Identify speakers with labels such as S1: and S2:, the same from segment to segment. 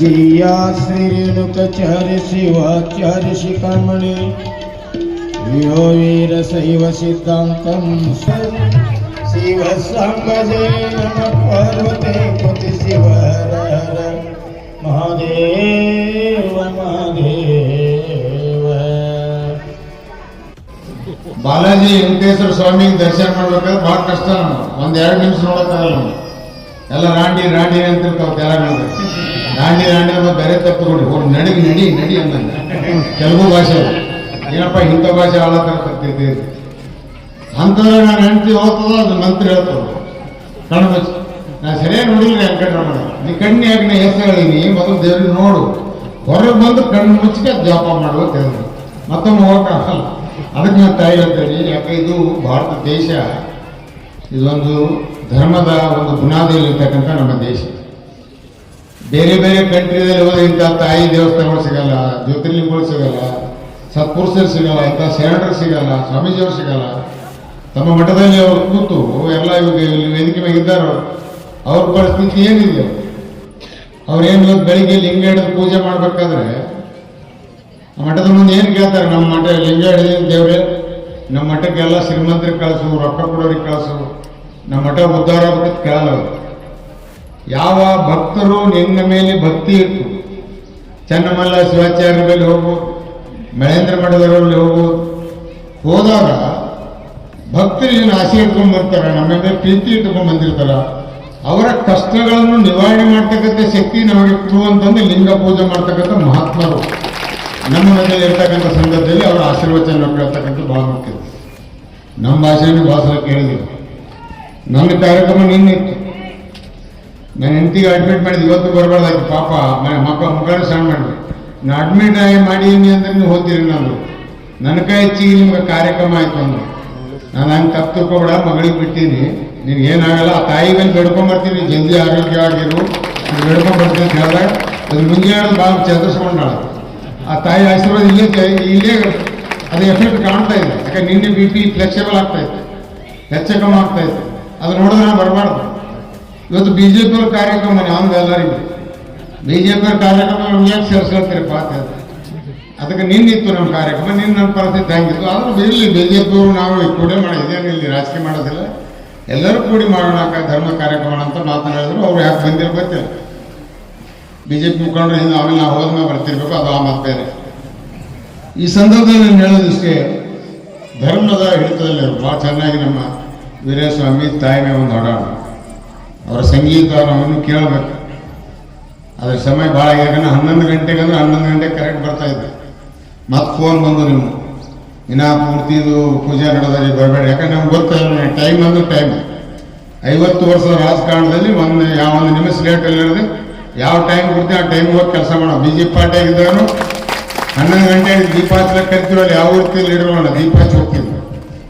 S1: श्रिया श्रीरेणुकाचार्य शिवाचार्य शिखामणि यो वीरशैव सिद्धान्तं शिव संगजे नमः पार्वते पति शिव हर हर महादेव महादेव.
S2: ಬಾಲಾಜಿ ವೆಂಕಟೇಶ್ವರ ಸ್ವಾಮಿಗೆ ದರ್ಶನ ಮಾಡ್ಬೇಕಾದ್ರೆ ಭಾಳ ಕಷ್ಟ. ಒಂದೆರಡು ನಿಮಿಷ ನೋಡೋಕ್ಕಾಗಲ್ಲ. ಎಲ್ಲ ರಾಂಡಿ ರಾಂಡಿ ಅಂತಿರ್ತಾವ ತೆಲಂಗಾಣದ ರಾಂಡಿ ರಾಂಡಿ ಅನ್ನೋ ಬೇರೆ ತಪ್ಪುಗಳು ಒಂದು ನಡಿ ನಡಿ ಅಂದಂಗ ತೆಲುಗು ಭಾಷೆ ಏನಪ್ಪ ಇಂಥ ಭಾಷೆ ಆಳತರ ತರ್ತಿದ್ದೆ ಅಂತಂದ್ರೆ ನಾನು ಹೆಂಡತಿ ಹೋಗ್ತದ ಅದು ಮಂತ್ರ ಹೇಳ್ತದ ಕಣ್ಣು ಮುಚ್ಚಿ ನಾನು ಸರಿಯಾಗಿ ನೋಡಿಲ್ಲ ವೆಂಕಟರಮಣ ನೀ ಕಣ್ಣಿ ಯಾಕೆ ನಾ ಹೆಸರು ಹೇಳೀನಿ ಮೊದಲು ದೇವ್ರಿಗೆ ನೋಡು ಹೊರಗೆ ಬಂದು ಕಣ್ಣು ಮುಚ್ಚಿಗೆ ಜಪ ಮಾಡುವ ತಿಳಿದ್ರು ಮತ್ತೊಮ್ಮೆ ಹೋಗಕ್ಕಾಗಲ್ಲ. ಅದಕ್ಕೆ ನಾನು ತಾಯಿ ಹೇಳ್ತೇನೆ ಯಾಕೆ ಇದು ಭಾರತ ದೇಶ ಇದೊಂದು ಧರ್ಮದ ಒಂದು ಬುನಾದಿಯಲ್ಲಿರ್ತಕ್ಕಂಥ ನಮ್ಮ ದೇಶ. ಬೇರೆ ಬೇರೆ ಕಂಟ್ರಿಯಲ್ಲಿ ಹೋದ ಇಂಥ ತಾಯಿ ದೇವಸ್ಥಾನಗಳು ಸಿಗಲ್ಲ, ಜ್ಯೋತಿರ್ಲಿಂಗಗಳು ಸಿಗಲ್ಲ, ಸತ್ಪುರುಷರು ಸಿಗಲ್ಲ, ಇಂಥ ಶರಣರು ಸಿಗಲ್ಲ, ಸ್ವಾಮೀಜಿಯವರು ಸಿಗಲ್ಲ. ತಮ್ಮ ಮಠದಲ್ಲಿ ಅವರು ಕೂತು ಎಲ್ಲ ಇವಾಗ ಇಲ್ಲಿ ವೇದಿಕೆ ಮೇಲೆ ಇದ್ದಾರೋ ಅವ್ರ ಪರಿಸ್ಥಿತಿ ಏನಿದೆ? ಅವ್ರೇನು ಇವತ್ತು ಬೆಳಿಗ್ಗೆ ಲಿಂಗ ಹಿಡಿದು ಪೂಜೆ ಮಾಡ್ಬೇಕಾದ್ರೆ ಮಠದ ಮುಂದೆ ಏನು ಕೇಳ್ತಾರೆ? ನಮ್ಮ ಮಠ ಲಿಂಗ ಹಿಡಿದೇನು ದೇವ್ರೆ, ನಮ್ಮ ಮಠಕ್ಕೆಲ್ಲ ಶ್ರೀಮಂತರಿಗೆ ಕಳಿಸು, ರೊಕ್ಕ ಕೊಡೋರಿಗೆ ಕಳಿಸು, ನಮ್ಮ ಮಠ ಉದ್ಧಾರ ಆಗ್ಬಿಟ್ಟು ಕೇಳಲ್ಲ. ಯಾವ ಭಕ್ತರು ನಿನ್ನ ಮೇಲೆ ಭಕ್ತಿ ಇಟ್ಟು ಚನ್ನಮಲ್ಲ ಶಿವಾಚಾರ್ಯರ ಮೇಲೆ ಹೋಗ್ಬೋದು, ಮಹೇಂದ್ರ ಮಠದವರಲ್ಲಿ ಹೋಗ್ಬೋದು, ಹೋದಾಗ ಭಕ್ತರು ಏನು ಆಸೆ ಇಟ್ಕೊಂಡು ಬರ್ತಾರ, ನಮ್ಮ ಮೇಲೆ ಪ್ರೀತಿ ಇಟ್ಕೊಂಡು ಬಂದಿರ್ತಾರ, ಅವರ ಕಷ್ಟಗಳನ್ನು ನಿವಾರಣೆ ಮಾಡ್ತಕ್ಕಂಥ ಶಕ್ತಿ ನಮಗೆ ಕೊಡುವಂತಂದು ಲಿಂಗ ಪೂಜೆ ಮಾಡ್ತಕ್ಕಂಥ ಮಹಾತ್ಮರು ನಮ್ಮ ಮನೆಯಲ್ಲಿ ಇರ್ತಕ್ಕಂಥ ಸಂದರ್ಭದಲ್ಲಿ ಅವರ ಆಶೀರ್ವಚನ ಕೇಳ್ತಕ್ಕಂಥ ಭಾಳ ಮುಖ್ಯ. ನಮ್ಮ ಭಾಷೆಯನ್ನು ಭಾಷೆ ಕೇಳಿದ್ರು. ನನ್ನ ಕಾರ್ಯಕ್ರಮ ನಿನ್ನಿತ್ತು. ನಾನು ಹೆಂಡತಿಗೆ ಅಡ್ಮಿಟ್ ಮಾಡಿದ್ವಿ, ಇವತ್ತು ಬರಬಾರ್ದಾಗಿ ಪಾಪ ಮಕ್ಕಳು ಸಣ್ಣ ಮಾಡಿದ್ವಿ. ನಾನು ಅಡ್ಮಿಟ್ ಮಾಡೀನಿ ಅಂದ್ರೆ ನೀವು ಹೋಗ್ತೀರಿ. ನನ್ನ ಕೈ ಹೆಚ್ಚಿಗೆ ನಿಮ್ಗೆ ಕಾರ್ಯಕ್ರಮ ಆಯ್ತು ಅಂದ್ರು. ನಾನು ಹಂಗೆ ತಪ್ಪು ತಿಳ್ಕೊಬೇಡ, ಮಗಳಿಗೆ ಬಿಟ್ಟೀನಿ, ನಿನ್ಗೆ ಏನಾಗಲ್ಲ, ಆ ತಾಯಿ ಮೇಲೆ ಬೆಡ್ಕೊಂಬರ್ತೀನಿ, ಜಲ್ದಿ ಆರೋಗ್ಯವಾಗಿರು ಬೆಡ್ಕೊಂಬರ್ತೀನಿ ಅಂತ ಹೇಳಿದಾಗ ಅದು ಮುಂಜಾನೆ ಭಾಳ ಚಂದ್ರಿಸ್ಕೊಂಡಾಳ. ಆ ತಾಯಿ ಆಶೀರ್ವಾದ ಇಲ್ಲೇ ಅದು ಎಫೆಕ್ಟ್ ಕಾಣ್ತಾ ಇದೆ. ಯಾಕೆ ನಿನ್ನೆ BP ಫ್ಲೆಕ್ಸಿಬಲ್ ಆಗ್ತಾ ಇತ್ತು, ಹೆಚ್ಚು ಕಮ್ಮಿ ಆಗ್ತಾ ಇತ್ತು. ಅದು ನೋಡಿದ್ರೆ ನಾವು ಬರಬಾರ್ದು. ಇವತ್ತು BJP ಅವ್ರ ಕಾರ್ಯಕ್ರಮ ನಮ್ದು ಎಲ್ಲರಿಗೂ BJP ಅವ್ರ ಕಾರ್ಯಕ್ರಮ ನಮ್ಗೆ ಯಾಕೆ ಸೇರಿಸ್ಕೊಳ್ತೀರಪ್ಪ ಅಂತ. ಅದಕ್ಕೆ ನಿನ್ನಿತ್ತು ನಮ್ಮ ಕಾರ್ಯಕ್ರಮ, ನನ್ನ ಪರಿಸ್ಥಿತಿ ಹಂಗಿತ್ತು. ಆದ್ರೂ ಇರಲಿ, BJP ಅವರು ನಾವು ಕೂಡಿ ಮಾಡಿ ಇದೇನು ಇಲ್ಲಿ ರಾಜಕೀಯ ಮಾಡೋದಿಲ್ಲ, ಎಲ್ಲರೂ ಕೂಡಿ ಮಾಡೋಣ ಧರ್ಮ ಕಾರ್ಯಕ್ರಮ ಅಂತ ಮಾತನಾಡಿದ್ರು. ಅವ್ರು ಯಾಕೆ ಬಂದಿರೋ ಗೊತ್ತಿಲ್ಲ. BJP ಮುಖಂಡರು ಹಿಂದೆ ಆಮೇಲೆ ನಾವು ಹೋದ್ಮೇಲೆ ಬರ್ತಿರ್ಬೇಕು, ಅದು ಆ ಮಾತು ಬೇರೆ. ಈ ಸಂದರ್ಭದಲ್ಲಿ ನಾನು ಹೇಳೋದಿಷ್ಟೇ, ಧರ್ಮದ ಹಿಡಿತದಲ್ಲಿ ಭಾಳ ಚೆನ್ನಾಗಿ ನಮ್ಮ ವೀರಸ್ವಾಮಿ ತಾಯಿ ಮೇಲೆ ಒಂದು ಹಾಡಾಡ, ಅವರ ಸಂಗೀತ ನಾವನ್ನು ಕೇಳಬೇಕು. ಅದ್ರ ಸಮಯ ಭಾಳ ಯಾಕಂದ್ರೆ 11 ಗಂಟೆಗೆ ಅಂದ್ರೆ 11 ಗಂಟೆಗೆ ಕರೆಕ್ಟ್ ಬರ್ತಾ ಇದ್ದೆ. ಮತ್ತೆ ಫೋನ್ ಬಂದು ನೀವು ಇನ್ನ ಪೂರ್ತಿದು ಪೂಜೆ ನಡೆದಲ್ಲಿ ಬರಬೇಡ, ಯಾಕಂದ್ರೆ ನಮ್ಗೆ ಗೊತ್ತಿಲ್ಲ ಟೈಮ್ ಅಂದ್ರೆ ಟೈಮ್. 50 ವರ್ಷದ ರಾಜಕಾರಣದಲ್ಲಿ ಒಂದು ನಿಮಿಷ ಲೇಟ್ ಅಲ್ಲಿರೋದು, ಯಾವ ಟೈಮ್ ಕೊಡ್ತೀವಿ ಆ ಟೈಮ್ ಹೋಗಿ ಕೆಲಸ ಮಾಡೋ. BJP ಪಾರ್ಟಿಯಾಗಿದ್ದವರು 11 ಗಂಟೆಗೆ ದೀಪ ಹಚ್ಚಲಕ್ಕೆ ಕರಿತೀವಲ್ಲ, ಯಾವ ವೃತ್ತಿಯಲ್ಲಿ ಇಡೋಣ, ದೀಪ ಹಚ್ಚಿ ಹೋಗ್ತೀವಿ,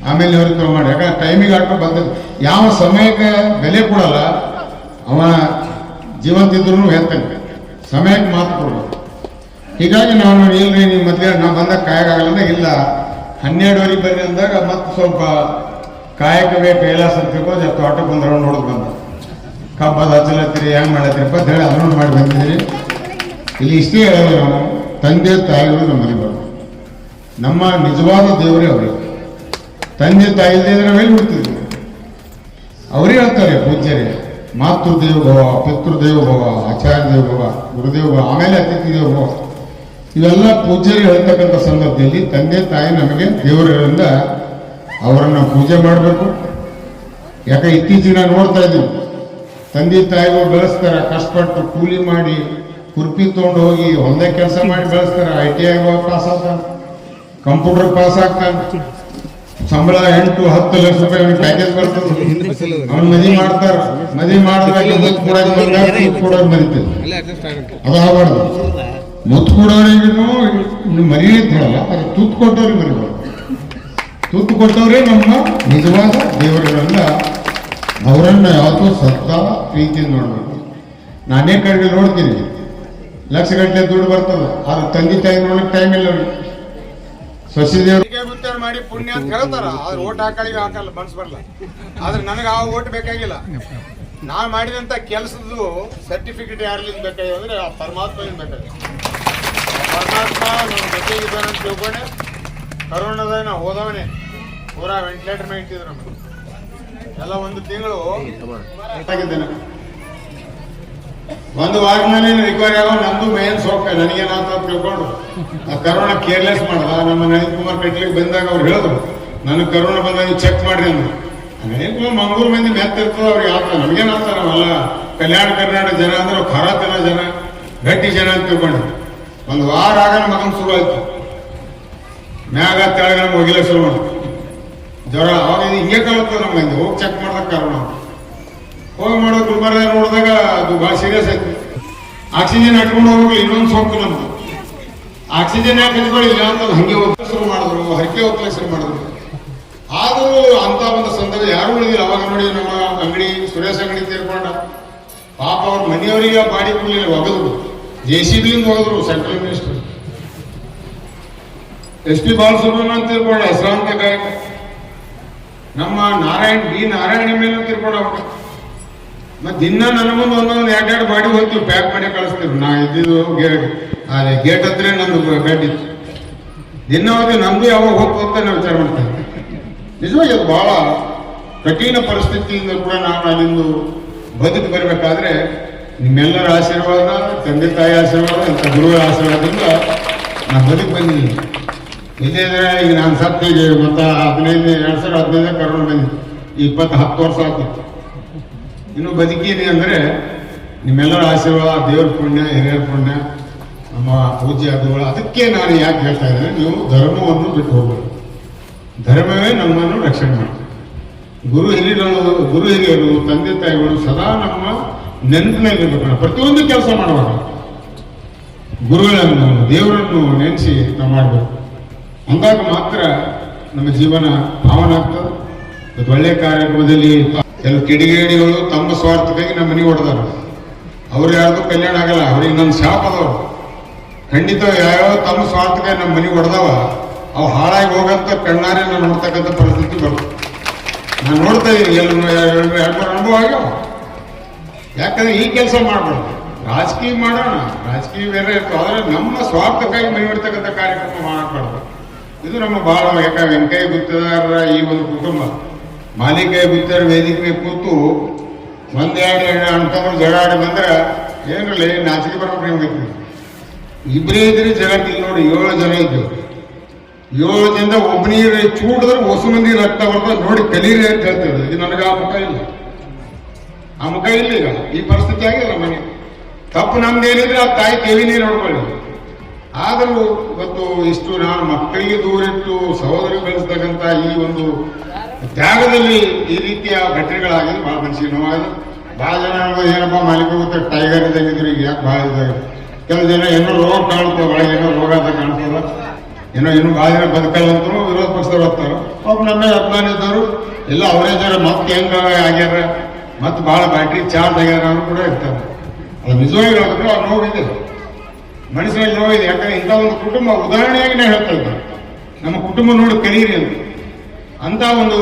S2: ಆಮೇಲೆ ನಿವೃತ್ತಿ ಮಾಡಿ. ಯಾಕಂದ್ರೆ ಟೈಮಿಗೆ ಆಟೋ ಬಂದದ್ದು, ಯಾವ ಸಮಯಕ್ಕೆ ಬೆಲೆ ಕೊಡಲ್ಲ ಅವ ಜೀವಂತ ಇದ್ರು ಹೇಳ್ತಾನೆ, ಸಮಯಕ್ಕೆ ಮಾತು ಕೊಡೋದು. ಹೀಗಾಗಿ ನಾವು ಇಲ್ರಿ ನೀವು ಮೊದಲೇ ನಾವು ಬಂದಾಗ ಕಾಯಕ್ಕಾಗಲ್ಲ ಅಂದಾಗ, ಇಲ್ಲ 12ವರೆಗೆ ಬರ್ರಿ ಅಂದಾಗ ಮತ್ತೆ ಸ್ವಲ್ಪ ಕಾಯಕವೇ ಕೈಲಾಸ ಅಂತ ತಿಳ್ಕೊಂಡು ತೋಟ ಬಂದ್ರೆ ನೋಡೋದು ಬಂದ ಕಬ್ಬದ ಹಚ್ಚಲತ್ತೀರಿ, ಹೆಂಗೆ ಮಾಡತ್ತೀರಪ್ಪ ಅಂತ ಹೇಳಿ ಅದನ್ನು ಮಾಡಿ ಬಂದಿದ್ದೀರಿ. ಇಲ್ಲಿ ಇಷ್ಟೇ ಹೇಳೋದು, ನಾವು ತಂದೆ ತಾಯಿಗಳು ನಮ್ಮಲ್ಲಿ ಬರೋದು, ನಮ್ಮ ನಿಜವಾದ ದೇವರೇ ಅವರಿಗೆ. ತಂದೆ ತಾಯಿ ಇಲ್ಲದೆ ಇದ್ರೆ ನಾವೆಲ್ಲಿ ಬಿಡ್ತಿದ್ವಿ? ಅವರೇ ಹೇಳ್ತಾರೆ ಪೂಜ್ಯರೇ, ಮಾತೃದೇವ ಭವ, ಪಿತೃದೇವ ಭವ, ಆಚಾರ್ಯ ದೇವ ಭವ, ಗುರುದೇವ ಭವ, ಆಮೇಲೆ ಅತಿಥಿ ದೇವ ಭವ, ಇವೆಲ್ಲ ಪೂಜ್ಯರು ಹೇಳ್ತಕ್ಕಂಥ ಸಂದರ್ಭದಲ್ಲಿ ತಂದೆ ತಾಯಿ ನಮಗೆ ದೇವರಿಂದ ಅವರನ್ನು ಪೂಜೆ ಮಾಡಬೇಕು. ಯಾಕೆ ಇತ್ತೀಚೆಗೆ ನಾವು ನೋಡ್ತಾ ಇದ್ದೀವಿ, ತಂದೆ ತಾಯಿಗಳು ಬೆಳೆಸ್ತಾರೆ, ಕಷ್ಟಪಟ್ಟು ಕೂಲಿ ಮಾಡಿ ಕುರ್ಪಿ ತೊಗೊಂಡು ಹೋಗಿ ಹೊಂದೇ ಕೆಲಸ ಮಾಡಿ ಬೆಳೆಸ್ತಾರೆ. ITI ಪಾಸ್ ಆಗ್ತಾನೆ, ಕಂಪ್ಯೂಟರ್ ಪಾಸ್ ಆಗ್ತಾನೆ, ಸಂಬಳ 8-10 ಲಕ್ಷ ರೂಪಾಯಿ ಅವನಿಗೆ ಪ್ಯಾಕೇಜ್ ಬರ್ತದೆ. ಅವನು ಮದುವೆ ಮಾಡ್ತಾರ, ಮದುವೆ ಮಾಡಿದಾಗ ಮುತ್ತು ಕೊಡೋರು ಮರಿತೀವಿ, ಅದು ಆಗಬಾರ್ದು. ಮುತ್ತು ಕೊಡೋರಿಗೂ ಮರಿಯೇ ಹೇಳಲ್ಲ, ಅದು ತುತ್ತು ಕೊಟ್ಟವ್ರಿಗೆ ಮರಿಬಾರ್ದು. ತುತ್ತು ಕೊಟ್ಟವರೇ ನಮ್ಮ ನಿಜವಾದ ದೇವರುಗಳಿಂದ, ಅವರನ್ನು ಯಾವತ್ತೂ ಸದಾ ಪ್ರೀತಿಯಿಂದ ನೋಡ್ಬೇಕು. ನಾನೇ ಕಡೆಗೆ ನೋಡ್ತೀನಿ, ಲಕ್ಷಗಟ್ಟಲೆ ದುಡ್ಡು ಬರ್ತದೆ, ಆದ್ರೆ ತಂದೆ ತಾಯಿ ನೋಡಕ್ಕೆ ಟೈಮ್ ಇಲ್ಲ. ಸಸಿದೇವ್ರಿಗೆ ಮಾಡಿ ಪುಣ್ಯ ಅಂತ ಹೇಳ್ತಾರ, ಆದ್ರೆ ಓಟ್ ಹಾಕಳಿಗೆ ಹಾಕಲ್ಲ, ಮನ್ಸು ಬರಲ್ಲ. ಆದ್ರೆ ನನಗೆ ಆ ಓಟ್ ಬೇಕಾಗಿಲ್ಲ. ನಾ ಮಾಡಿದಂಥ ಕೆಲಸದ್ದು ಸರ್ಟಿಫಿಕೇಟ್ ಯಾರ್ಲಿಂದ ಬೇಕಾಗಿದೆ ಅಂದರೆ ಆ ಪರಮಾತ್ಮದಿಂದ ಬೇಕಾಗಿದೆ. ಆ ಪರಮಾತ್ಮ ನನ್ನ ಜೊತೆಗಿದ್ದಾನೆ ಅಂತ ತಿಳ್ಕೊಂಡೆ. ಕರೋನಾದಾಗ ನಾವು ಹೋದವನೇ ಪೂರಾ ವೆಂಟಿಲೇಟರ್ ಮೇಲೆ ಇಟ್ಟಿದ್ರು ನಮಗೆ ಎಲ್ಲ. ಒಂದು ತಿಂಗಳು ಆಗಿದ್ದೇನೆ. ಒಂದು ವಾರದಲ್ಲಿ ರಿಕವರಿ ಆಗೋ ನಂದು ಮೇನ್ ಸೋಕ ನನಗೇನಾಗ್ತದೆ ಅಂತ ತಿಳ್ಕೊಂಡು ಆ ಕರೋನಾ ಕೇರ್ಲೆಸ್ ಮಾಡ್ದ. ನಮ್ಮ ನಳಿನ್ ಕುಮಾರ್ ಕಟ್ಲಿಗೆ ಬಂದಾಗ ಅವ್ರು ಹೇಳಿದ್ರು ನನಗೆ ಕರೋನಾ ಬಂದಾಗ ಚೆಕ್ ಮಾಡ್ರಿ ಅಂದ್ರು. ನಳಿನ್ ಕುಮಾರ್ ಮಂಗಳೂರು ಮಂದಿ ಮೆತ್ತಿರ್ತದೆ ಅವ್ರಿಗೆ ಆಗ್ತದೆ, ನಮಗೇನಾಗ್ತದೆ ನಾವೆಲ್ಲ ಕಲ್ಯಾಣ ಕರ್ನಾಟಕ ಜನ ಅಂದ್ರೆ ಖರ ತಿನ್ನೋ ಜನ ಗಟ್ಟಿ ಜನ ಅಂತ ತಿಳ್ಕೊಂಡು ಒಂದು ವಾರ ಆಗ ಮಗನ ಶುರು ಆಯ್ತು. ಮ್ಯಾಗ ತೆಳಗ ಹೋಗಿಲ್ಲ ಶುರು ಮಾಡಿ ಜ್ವರ. ಅವಾಗ ಹಿಂಗೆ ಕಲರ್ತದೆ ನಮ್ಗೆ ಹೋಗಿ ಚೆಕ್ ಮಾಡ್ದಾಗ ಕರೋನಾ ಹೋಗಿ ಮಾಡೋ ಗುಲ್ಬರ್ಗ ನೋಡಿದಾಗ ಅದು ಭಾಳ ಸೀರಿಯಸ್ ಆಯ್ತು. ಆಕ್ಸಿಜನ್ ಹಾಕೊಂಡು ಹೋಗ್ಲಿ ಇನ್ನೊಂದು ಸೋಂಕು ನಮ್ದು. ಆಕ್ಸಿಜನ್ ಯಾಕೆ ಹಚ್ಕೊಳ್ಳಿಲ್ಲ ಅಂತ ಹಂಗೆ ಹೋಗ್ಲಿಕ್ಕೆ ಶುರು ಮಾಡಿದ್ರು, ಹರಕೆ ಹೋಗ್ಲಿಕ್ಕೆ ಶುರು ಮಾಡಿದ್ರು. ಆದರೂ ಅಂತ ಒಂದು ಸಂದರ್ಭ ಯಾರು ಉಳಿದಿಲ್ಲ. ಅವಾಗ ನೋಡಿ ನಮ್ಮ ಅಂಗಡಿ ಸುರೇಶ್ ಅಂಗಡಿ ತೀರ್ಕೊಂಡ ಪಾಪ ಅವ್ರ ಮನೆಯವರಿಗೆ ಬಾಡಿ ಕೊಡ್ಲಿಲ್ಲ, ಒಗದ್ರು JCB ಹೋದ್ರು. ಸೆಂಟ್ರಲ್ ಮಿನಿಸ್ಟರ್ SP ಬಾಲಸುಬ್ರಹ್ಮಣ್ಯ ತೀರ್ಕೊಂಡ, ಹೆಸರಾಂತ ಗಾಯಕ. ನಮ್ಮ ನಾರಾಯಣ ಮೇಲೆ ತೀರ್ಕೊಂಡ. ಮತ್ತೆ ದಿನ ನನ್ನ ಮುಂದೆ ಒಂದೊಂದು ಎರಡೆರಡು ಬಾಡಿ ಹೋಗ್ತೀವಿ, ಪ್ಯಾಕ್ ಮಾಡಿ ಕಳಿಸ್ತೀವಿ. ನಾ ಇದ್ದಿದ್ದು ಗೇಟ್ ಹತ್ರ ನಂದು ಬೆಡ್ ಇತ್ತು. ದಿನ ಹೋಗಿ ನಮ್ದು ಯಾವಾಗ ಹೋಗ್ತಾ ನಾವು ವಿಚಾರ ಮಾಡ್ತೇವೆ. ನಿಜವಾಗಿ ಅದು ಬಹಳ ಕಠಿಣ ಪರಿಸ್ಥಿತಿಯಿಂದ ಕೂಡ ನಾವು ಅಲ್ಲಿಂದು ಬದುಕು ಬರಬೇಕಾದ್ರೆ ನಿಮ್ಮೆಲ್ಲರ ಆಶೀರ್ವಾದ, ತಂದೆ ತಾಯಿ ಆಶೀರ್ವಾದ, ಇಂಥ ಗುರುಗಳ ಆಶೀರ್ವಾದದಿಂದ ನಾನು ಬದುಕು ಬಂದಿದ್ದೀನಿ. ಇಲ್ಲೇ ಈಗ ನಾನು ಸತ್ತಿಗೆ ಮತ್ತು 2015 ಕರೋನಾ ಬಂದಿತ್ತು. 10 ವರ್ಷ ಆಗ್ತಿತ್ತು. ಇನ್ನು ಬದುಕೀನಿ ಅಂದರೆ ನಿಮ್ಮೆಲ್ಲರ ಆಶೀರ್ವಾದ, ದೇವ್ರ ಪುಣ್ಯ, ಹಿರಿಯರ ಪುಣ್ಯ, ನಮ್ಮ ಪೂಜ್ಯ ಗುರುಗಳು. ಅದಕ್ಕೆ ನಾನು ಯಾಕೆ ಹೇಳ್ತಾ ಇದ್ದೇನೆ, ನೀವು ಧರ್ಮವನ್ನು ಬಿಟ್ಟು ಹೋಗಬೇಕು. ಧರ್ಮವೇ ನಮ್ಮನ್ನು ರಕ್ಷಣೆ ಮಾಡ್ತಾರೆ. ಗುರು ಹಿರಿಯರು ತಂದೆ ತಾಯಿಗಳು ಸದಾ ನಮ್ಮ ನೆನಪಿನಾಗಿರ್ಬೇಕು. ಪ್ರತಿಯೊಂದು ಕೆಲಸ ಮಾಡುವಾಗ ಗುರುಗಳನ್ನು, ದೇವರನ್ನು ನೆನೆಸಿ ನಾವು ಮಾಡಬೇಕು. ಅಂದಾಗ ಮಾತ್ರ ನಮ್ಮ ಜೀವನ ಪಾವನ ಆಗ್ತದೆ. ಒಳ್ಳೆಯ ಕಾರ್ಯಕ್ರಮದಲ್ಲಿ ಕೆಲವು ಕಿಡಿಗೇಡಿಗಳು ತಮ್ಮ ಸ್ವಾರ್ಥಕ್ಕಾಗಿ ನಮ್ಮ ಮನೆಗೆ ಹೊಡೆದಾರ. ಅವ್ರು ಯಾರ್ದು ಕಲ್ಯಾಣ ಆಗಲ್ಲ, ಅವ್ರಿಗೆ ನನ್ನ ಶಾಪ ಅದವರು. ಖಂಡಿತ ಯಾವ್ಯಾವ ತಮ್ಮ ಸ್ವಾರ್ಥಕ್ಕಾಗಿ ನಮ್ಮ ಮನೆಗೆ ಹೊಡೆದವ ಅವು ಹಾಳಾಗಿ ಹೋಗಂತ ಕಣ್ಣಾರೆ ನಾವು ನೋಡ್ತಕ್ಕಂಥ ಪರಿಸ್ಥಿತಿ ಬರುತ್ತೆ. ನಾನು ನೋಡ್ತಾ ಇದ್ದೀನಿ ಎರಡು ಅನುಭವ ಆಗ್ಯಾವ. ಯಾಕಂದ್ರೆ ಈ ಕೆಲಸ ಮಾಡಬಾರ್ದು. ರಾಜಕೀಯ ಮಾಡೋಣ, ರಾಜಕೀಯ ಬೇರೆ ಇರ್ತವೆ, ಆದರೆ ನಮ್ಮ ಸ್ವಾರ್ಥಕ್ಕಾಗಿ ಮನೆ ಹೊಡ್ತಕ್ಕಂಥ ಕಾರ್ಯಕ್ರಮ ಮಾಡಬಾರ್ದು. ಇದು ನಮ್ಮ ಬಹಳ ವೆಂಕಯ್ಯ ಗುತ್ತೇದಾರರ ಈ ಒಂದು ಕುಟುಂಬ. ಮಾಲಿಕಯ್ಯ ಗುತ್ತೇದಾರ ವೇದಿಕೆ ಕೂತು ಒಂದೆರಡು ಅಣ್ತಂದ್ರೆ ಜಗಾಡಿ ಬಂದ್ರೆ ಏನಲ್ಲಿ ನಾಚಿಕೆ ಬರ್ಬೇಕು. ನಿಮ್ಗೆ ಇಬ್ಬರೇ ಇದ್ರಿ ಜಗತ್ತಿಗೆ ನೋಡಿ 7 ಜನ ಇದ್ದವು. 7 ಜನದ ಒಬ್ಬನಿಗೆ ಚೂಡಿದ್ರೆ ಹೊಸ ಮಂದಿ ರಕ್ತ ಬರ್ತದೆ ನೋಡಿ ಕಲೀರಿ ಅಂತ ಹೇಳ್ತಿದ್ರು. ಇದು ನನಗೆ ಆ ಮುಖ ಇಲ್ಲ, ಆ ಮುಖ ಇಲ್ಲ. ಈಗ ಈ ಪರಿಸ್ಥಿತಿ ಆಗಿಲ್ಲ ಮನೆ. ತಪ್ಪು ನಮ್ದೇನಿದ್ರೆ ಆ ತಾಯಿ ದೇವಿನೇ ನೋಡ್ಕೊಳ್ಳಿ. ಆದರೂ ಇವತ್ತು ಇಷ್ಟು ನಾನು ಮಕ್ಕಳಿಗೆ ದೂರಿಟ್ಟು ಸಹೋದರಿ ಬೆಳೆಸ್ತಕ್ಕಂಥ ಈ ಒಂದು ತ್ಯಾಗದಲ್ಲಿ ಈ ರೀತಿಯ ಘಟನೆಗಳಾಗಿದೆ. ಬಹಳ ಮನಸ್ಸಿಗೆ ನೋವಾಗಿದೆ. ಬಹಳ ಜನ ಏನಪ್ಪ ಮಾಲೀಕ ಗೊತ್ತ ಟೈಗರ್ ಇದ್ದಾಗಿದ್ರು, ಈಗ ಯಾಕೆ ಬಹಳ ಇದಾಗ. ಕೆಲವು ಜನ ಏನೋ ರೋಗ ಕಾಣ್ತದೆ, ಒಳಗೆ ಏನೋ ರೋಗ ಅಂತ ಕಾಣ್ತದ, ಏನೋ ಇನ್ನೂ ಬಹಳ ಜನ ಬದುಕಲ್ಲ ಅಂತೂ ವಿರೋಧ ಪಕ್ಷದವ್ರು ಹೋಗ್ತಾರೆ. ಒಬ್ಬ ನಮ್ಮ ಅಭಿಮಾನಿ ಇದ್ದವರು ಎಲ್ಲ ಅವರೇ ಜನ ಮತ್ತೆ ಹೆಂಗ ಆಗ್ಯಾರ, ಮತ್ತೆ ಬಹಳ ಬ್ಯಾಟ್ರಿ ಚಾರ್ಜ್ ಆಗ್ಯಾರ ಅವರು ಕೂಡ ಇರ್ತಾರೆ. ಅದು ನಿಜವಾಗಿ ಹೇಳಿದ್ರು ಅವ್ರು ನೋವಿದೆ, ಮನಸ್ಸಿನಲ್ಲಿ ನೋವಿದೆ. ಯಾಕಂದ್ರೆ ಇಂಥ ಒಂದು ಕುಟುಂಬ ಉದಾಹರಣೆಯಾಗಿ ನಾನು ಹೇಳ್ತಾ ಇದ್ದೆ, ನಮ್ಮ ಕುಟುಂಬ ನೋಡಿ ಕಲೀರಿ ಅಂತ ಒಂದು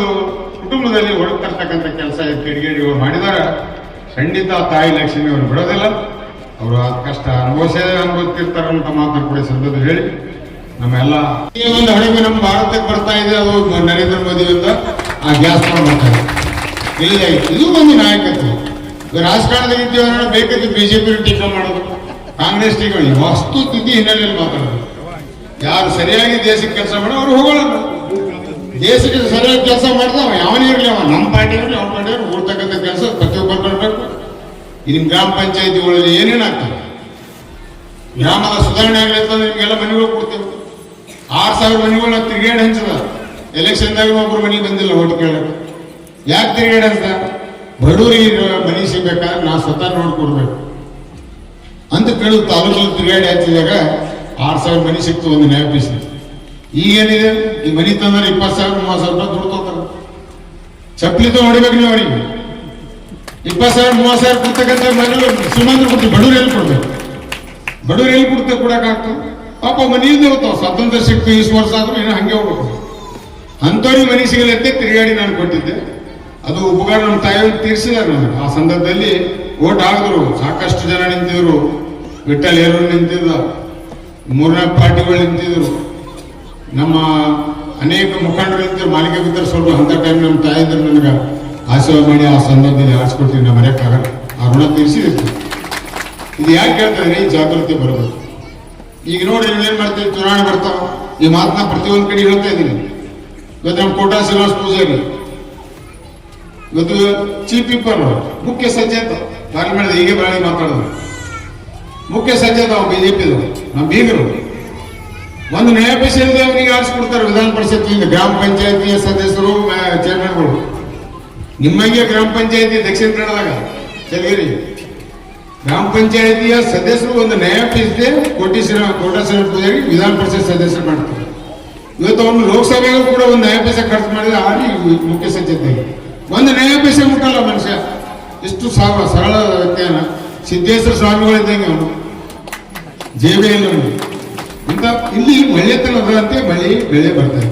S2: ಕುಟುಂಬದಲ್ಲಿ ಹೊರತರ್ತಕ್ಕಂಥ ಕೆಲಸ ಕಿಡಿಗೇಡಿಗಳು ಮಾಡಿದಾರೆ. ಖಂಡಿತ ತಾಯಿ ಲಕ್ಷ್ಮಿ ಅವರು ಬಿಡೋದಿಲ್ಲ. ಅವರು ಆ ಕಷ್ಟ ಅನುಭವಿಸ್ತಿರ್ತಾರೆ ಅಂತ ಮಾತನ್ನು ಕೂಡ ಸಂದರ್ಭ ಹೇಳಿ ನಮ್ಮೆಲ್ಲ ಈ ಒಂದು ಹಡಗು ನಮ್ಮ ಭಾರತಕ್ಕೆ ಬರ್ತಾ ಇದೆ. ಅದು ನರೇಂದ್ರ ಮೋದಿಯಿಂದ ಆ ಗ್ಯಾಸ್ ಮಾಡ್ತಾರೆ. ಇಲ್ಲ, ಇದು ಒಂದು ನಾಯಕತ್ವ. ರಾಜಕಾರಣದಲ್ಲಿ ಇದ್ದೀವಿ ಬೇಕಾದ್ರೆ ಬಿಜೆಪಿ ಟೀಕಾ ಮಾಡೋದು, ಕಾಂಗ್ರೆಸ್ ಟೀಕಾ, ವಸ್ತು ಸ್ಥಿತಿ ಹಿನ್ನೆಲೆಯಲ್ಲಿ ಮಾತಾಡೋದು. ಯಾರು ಸರಿಯಾಗಿ ದೇಶಕ್ಕೆ ಕೆಲಸ ಮಾಡೋ ಅವ್ರು ಹೋಗೋಣ. ದೇಶಕ್ಕೆ ಸರಿಯಾಗಿ ಕೆಲಸ ಮಾಡಿದ್ರೆ ಯಾವನೇ ಇರಲಿ, ಅವ ನಮ್ಮ ಪಾರ್ಟಿ ಇರಲಿ ಅವ್ರ ಪಾರ್ಟಿ ಅವ್ರು ಓಡ್ತಕ್ಕಂಥ ಕೆಲಸ ಪ್ರತಿಯೊಬ್ಬರು ಬರಬೇಕು. ಇನ್ನು ಗ್ರಾಮ ಪಂಚಾಯತಿಗಳಲ್ಲಿ ಏನೇನಾಗ್ತದೆ, ಗ್ರಾಮದ ಸುಧಾರಣೆ ಆಗಲಿರ್ತದೆ. ನಿಮಗೆಲ್ಲ ಮನೆಗಳು ಕೊಡ್ತೇವೆ. 6,000 ಮನೆಗಳನ್ನ ತಿರುಗಾಡಿ ಹಂಚದ. ಎಲೆಕ್ಷನ್ದಾಗ ಒಬ್ಬರು ಮನೆಗೆ ಬಂದಿಲ್ಲ ಓಟ್ ಕೇಳಕ್ಕೆ. ಯಾಕೆ ತಿರುಗಾಡಿ ಹಂಚದ? ಬಡವರಿಗೆ ಮನೆ ಸಿಗ್ಬೇಕಾದ್ರೆ ನಾ ಸ್ವತಃ ನೋಡ್ಕೊಡ್ಬೇಕು ಅಂತ ಕೇಳಿದ್ರು. ತಾಲೂಕಲ್ಲಿ ತಿರುಗಾಡಿ ಹಚ್ಚಿದಾಗ 6,000 ಮನೆ ಸಿಕ್ತು ಒಂದು ನ್ಯಾಯಪೀಸ್. ಈಗೇನಿದೆ, ಈ ಮನೆ ತಂದ್ರೆ 20,000 30,000 ರೂಪಾಯಿ ದುಡ್ಡು ತಗೋತಾರೆ. ಚಪ್ಪಲಿ ಹೊಡಿಬೇಕು ನೀವು ಅವರಿಗೆ. 20,000 30,000 ಕೊಡ್ತಕ್ಕಂಥ ಮನೆಗಳು ಶ್ರೀಮಂತರು ಕೊಡ್ತೀವಿ, ಬಡವರು ಎಲ್ಲಿ ಕೊಡ್ಬೇಕು? ಬಡವರು ಎಲ್ಲಿ ಕೊಡ್ತೇವೆ? ಕೊಡಕ್ಕಾಗ್ತದೆ? ಪಾಪ ಮನೆಯಿಂದ ಹೋಗ್ತಾವ. ಸ್ವಾತಂತ್ರ್ಯ ಸಿಕ್ತು 20 ವರ್ಷ ಆದ್ರೂ ಏನೋ ಹಂಗೆ ಹೋಗ್ಬೇಕು. ಅಂಥವ್ರಿಗೆ ಮನೆ ಸಿಗಲತ್ತೆ ತಿರುಗಾಡಿ ನಾನು ಕೊಟ್ಟಿದ್ದೆ.
S3: ಅದು ಉಪಕಾರ ನಮ್ಮ ತಾಯಿಯವರು ತೀರಿಸಿದಾರೆ ನನಗೆ. ಆ ಸಂದರ್ಭದಲ್ಲಿ ಓಟ್ ಹಾಕಿದ್ರು, ಸಾಕಷ್ಟು ಜನ ನಿಂತಿದ್ರು, ವಿಠಲ್ ಏರೂರು ನಿಂತಿದ್ದ, ಮೂರ್ನಾಲ್ಕು ಪಾರ್ಟಿಗಳು ನಿಂತಿದ್ರು, ನಮ್ಮ ಅನೇಕ ಮುಖಂಡರು ನಿಂತಿದ್ರು, ಮಾಲಿಕೆ ಬಿದ್ದರು. ಸ್ವಲ್ಪ ಅಂತ ಟೈಮ್ ನಮ್ಮ ತಾಯಿದ್ರು ನನಗೆ ಆಶೀರ್ವಾದ ಮಾಡಿ ಆ ಸಂದರ್ಭದಲ್ಲಿ ಆರಿಸ್ಕೊಡ್ತೀನಿ. ನಾವು ಮರೆಯಕ್ಕಾಗಲ್ಲ, ಆ ಋಣ ತೀರಿಸಿರ್ತೀವಿ. ಇದು ಯಾಕೆ ಹೇಳ್ತಾರೆ? ಈ ಜಾಗೃತಿ ಬರಬೇಕು. ಈಗ ನೋಡಿ ನೀವೇನ್ ಮಾಡ್ತೀವಿ, ಚುನಾವಣೆ ಬರ್ತಾವ, ಈ ಮಾತನ್ನ ಪ್ರತಿಯೊಂದು ಕಡೆ ಹೇಳ್ತಾ ಇದ್ದೀನಿ. ಇವತ್ತು ನಮ್ಮ ಕೋಟಾ ಶ್ರೀನಿವಾಸ ಪೂಜಾರಿ, ಇವತ್ತು ಚೀಫ್ ವಿಪ್ಪರ್, ಮುಖ್ಯ ಸಚೇತ ಪಾರ್ಲಿಮೆಂಟ್, ಹೀಗೆ ಬಾಳಿ ಮಾತಾಡಿದ್ರು, ಮುಖ್ಯ ಸಚೇತ ಬಿಜೆಪಿದು, ನಮ್ಮ ಬೀಗರು ಒಂದು ನ್ಯಾಯಪೀಠದಲ್ಲಿ ಅವರಿಗೆ ಆರಿಸ್ಕೊಡ್ತಾರೆ. ವಿಧಾನ ಪರಿಷತ್ತಿನಿಂದ ಗ್ರಾಮ ಪಂಚಾಯತಿಯ ಸದಸ್ಯರು, ಚೇರ್ಮನ್ಗಳು. ನಿಮಗೆ ಗ್ರಾಮ ಪಂಚಾಯತಿ ದಕ್ಷಿಣ ಕನ್ನಡದಾಗ ಚಲಗಿರಿ ಗ್ರಾಮ ಪಂಚಾಯತಿಯ ಸದಸ್ಯರು ಒಂದು ನ್ಯಾಯಪೀಠದೆ ಕೋಟಾ ಶ್ರೀನಿವಾಸ ಪೂಜಾರಿ ವಿಧಾನ ಪರಿಷತ್ ಸದಸ್ಯರು ಮಾಡ್ತಾರೆ. ಇವತ್ತು ಅವನು ಲೋಕಸಭೆಗೂ ಕೂಡ ಒಂದು ನ್ಯಾಯಪೀಠ ಖರ್ಚು ಮಾಡಿದ್ರೆ ಆಗಿ ಮುಖ್ಯ ಸಚೇತಾಗಿ ಒಂದು ನ್ಯಾಯಪೀಠ ಮುಟ್ಟಲ್ಲ ಮನುಷ್ಯ. ಇಷ್ಟು ಸರಳ ವ್ಯಕ್ತಿಯನ್ನ ಸಿದ್ದೇಶ್ವರ ಸ್ವಾಮಿಗಳಿದ್ದಂಗೆ ಅವನು ಜೇಬಿಯಲ್ಲಿ ಇಂಥ ಇಲ್ಲಿ ಮಳೆತನ ಅದರಂತೆ ಮಳೆ ಬೆಳೆ ಬರ್ತಾರೆ.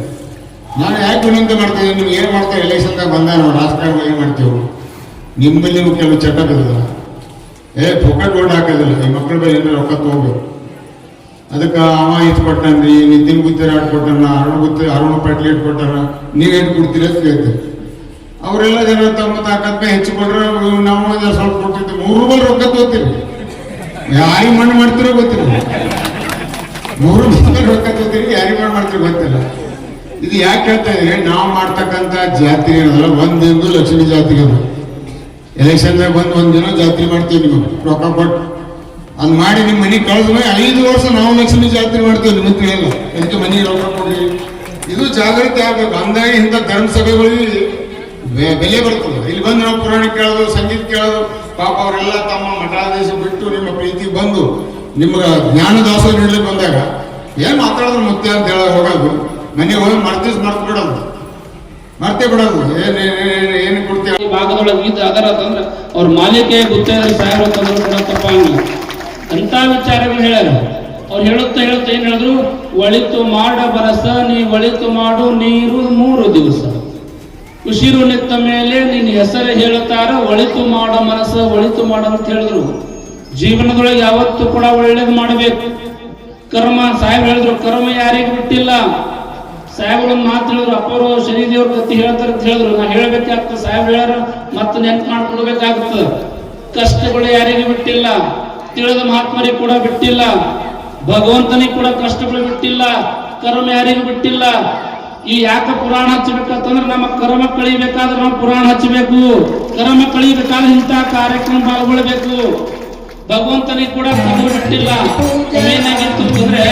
S3: ನಾನು ಯಾಕೆ ವಿನಂತಿ ಮಾಡ್ತೇನೆ, ನೀವು ಏನು ಮಾಡ್ತಾರೆ ಎಲೆಕ್ಷನ್ದಾಗ ಬಂದಾಗ ನಾವು ರಾಜಕಾರಣ ಏನು ಮಾಡ್ತೇವೆ, ನಿಮ್ಮಲ್ಲಿ ಕೆಲವು ಚಟ ಬಿದ್ದದ, ಪೊಕೆಟ್ ಓಟ್ ಹಾಕೋದಿಲ್ಲ, ಈ ಮಕ್ಕಳ ಮೇಲೆ ಏನಾರ ರೊಕ್ಕ ತಗೋಬೇಕು. ಅದಕ್ಕೆ ಅವ ಇಟ್ಟು ಕೊಟ್ಟನ್ರಿ, ನಿತಿನ್ ಗುತ್ತೇರಾಟ್ ಕೊಟ್ಟನ, ಅರುಣ್ ಪಾಟೀಲ್ ಇಟ್ಟು ಕೊಟ್ಟಾರ, ನೀವೇನು ಕೊಡ್ತೀರಿ ಅಂತ ಕೇಳ್ತೀರಿ. ಅವರೆಲ್ಲ ಜನ ತಮ್ಮ ತಾಕತ್ ಹೆಚ್ಚು ಕೊಟ್ರೆ ನಾವು ಸ್ವಲ್ಪ ಕೊಟ್ಟಿರ್ತೀವಿ. 3 ರೂಪಾಯಿ ರೊಕ್ಕ ತಗೋತೀರಿ, ಯಾರಿಗೆ ಮಣ್ಣು ಮಾಡ್ತಿರೋ ಗೊತ್ತಿಲ್ಲ. 3 ರೂಪಾಯಿ ರೊಕ್ಕ ತಗೋತೀರಿ, ಯಾರಿಗೆ ಮಣ್ಣು ಮಾಡ್ತಿರೋ ಗೊತ್ತಿಲ್ಲ. ಇದು ಯಾಕೆ ಹೇಳ್ತಾ ಇದ್ರೆ, ನಾವು ಮಾಡ್ತಕ್ಕಂಥ ಜಾತ್ರೆ ಏನದಲ್ಲ, ಒಂದೊಂದು ಲಕ್ಷ್ಮೀ ಜಾತ್ರೆ ಅದು. ಎಲೆಕ್ಷನ್ದಾಗ ಬಂದು ಒಂದಿನ ಜಾತ್ರೆ ಮಾಡ್ತೀವಿ, ನಿಮಗೆ ರೊಕ್ಕ ಕೊಟ್ಟು ಅದು ಮಾಡಿ ನಿಮ್ಮ ಮನೆಗೆ ಕಳೆದ್ಮೇಲೆ 5 ವರ್ಷ ನಾವು ಲಕ್ಷ್ಮೀ ಜಾತ್ರೆ ಮಾಡ್ತೀವಿ. ನಿಮಗೆ ತಿಳಿಯಲ್ಲ, ಅದಕ್ಕೆ ಮನೆಗೆ ರೊಕ್ಕ ಕೊಡ್ರಿ. ಇದು ಜಾಗೃತಿ ಆಗ್ಬೇಕು. ಅಂದಾಗಿ ಇಂಥ ಧರ್ಮ ಸಭೆಗಳಿಗೆ ಬೆಲೆ ಬರ್ತದೆ. ಇಲ್ಲಿ ಬಂದು ನಾವು ಪುರಾಣ ಕೇಳೋದು, ಸಂಗೀತ ಕೇಳೋದು, ಪಾಪ ಅವರೆಲ್ಲ ತಮ್ಮ ಮಠಾದೇಶ ಬಿಟ್ಟು ನಿಮ್ಮ ಪ್ರೀತಿ ಬಂದು ನಿಮ್ಗೆ ಜ್ಞಾನ ದಾಸೋಹ ನೀಡಲಿಕ್ಕೆ ಬಂದಾಗ ಏನ್ ಮಾತಾಡೋದು ಮುಖ್ಯ ಅಂತ ಹೇಳ ಹೋಗೋದು, ಮನೆಗೆ ಹೋಗಿ ಮರ್ತಿಸ್ ಮರ್ತು ಬಿಡೋದು, ಮರ್ತೇ ಬಿಡೋದು. ಏನು ಕೊಡ್ತೀವಿ
S4: ಈ ಭಾಗದೊಳಗೆ ಇದು ಅದರ ಅಂತಂದ್ರೆ ಅವ್ರ ಮಾಲಿಕೆ ಗುತ್ತೇದಾರಿ ಸಾಹೇಬರು ಅಂತಂದ್ರು ಕೂಡ ತಪ್ಪಾಗಿಲ್ಲ. ಅಂತ ವಿಚಾರಗಳು ಹೇಳ್ಯಾರ. ಅವ್ರು ಹೇಳುತ್ತಾ ಏನ್ ಹೇಳಿದ್ರು, ಒಳಿತು ಮಾಡ ಬರಸ ನೀ ಒಳಿತು ಮಾಡು ನೀರು 3 ದಿವಸ, ಉಸಿರು ನಿತ್ತ ಮೇಲೆ ನಿನ್ನ ಹೆಸರು ಹೇಳುತ್ತಾರ, ಒಳಿತು ಮಾಡೋ ಮನಸ್ಸ ಒಳಿತು ಮಾಡ ಅಂತ ಹೇಳಿದ್ರು. ಜೀವನದೊಳಗೆ ಯಾವತ್ತೂ ಕೂಡ ಒಳ್ಳೇದು ಮಾಡಬೇಕು. ಕರ್ಮ ಸಾಹೇಬ್ ಹೇಳಿದ್ರು, ಕರ್ಮ ಯಾರಿಗೂ ಬಿಟ್ಟಿಲ್ಲ. ಸಾಹೇಬ್ಗಳನ್ನ ಮಾತು ಹೇಳಿದ್ರು, ಅಪ್ಪರು ಶನಿದೇವ್ರ ಕತ್ತಿ ಹೇಳ್ತಾರೆ ಅಂತ ಹೇಳಿದ್ರು. ನಾ ಹೇಳ್ಬೇಕಾಗ್ತದೆ, ಸಾಹೇಬ್ ಹೇಳ್ಯಾರ ಮತ್ತೆ ನೆನ್ಪು ಮಾಡ್ಕೊಡ್ಬೇಕಾಗ್ತದೆ. ಕಷ್ಟಗಳು ಯಾರಿಗೂ ಬಿಟ್ಟಿಲ್ಲ, ತಿಳಿದ ಮಹಾತ್ಮರಿಗೆ ಕೂಡ ಬಿಟ್ಟಿಲ್ಲ, ಭಗವಂತನಿಗೆ ಕೂಡ ಕಷ್ಟಗಳು ಬಿಟ್ಟಿಲ್ಲ, ಕರ್ಮ ಯಾರಿಗೂ ಬಿಟ್ಟಿಲ್ಲ. ಈ ಯಾಕೆ ಪುರಾಣ ಹಚ್ಚಬೇಕಂತಂದ್ರೆ, ನಮ್ಮ ಕರ್ಮ ಕಳಿಬೇಕಾದ್ರೆ ನಾವು ಪುರಾಣ ಹಚ್ಚಬೇಕು. ಕರ್ಮ ಕಳಿಬೇಕಾದ್ರೆ ಇಂಥ ಕಾರ್ಯಕ್ರಮ ಪಾಲ್ಗೊಳ್ಬೇಕು. ಭಗವಂತನಿಗೆ ಕೂಡ ಕರ್ಮ ಬಿಟ್ಟಿಲ್ಲ. ಏನಾಗಿತ್ತು ಅಂದ್ರೆ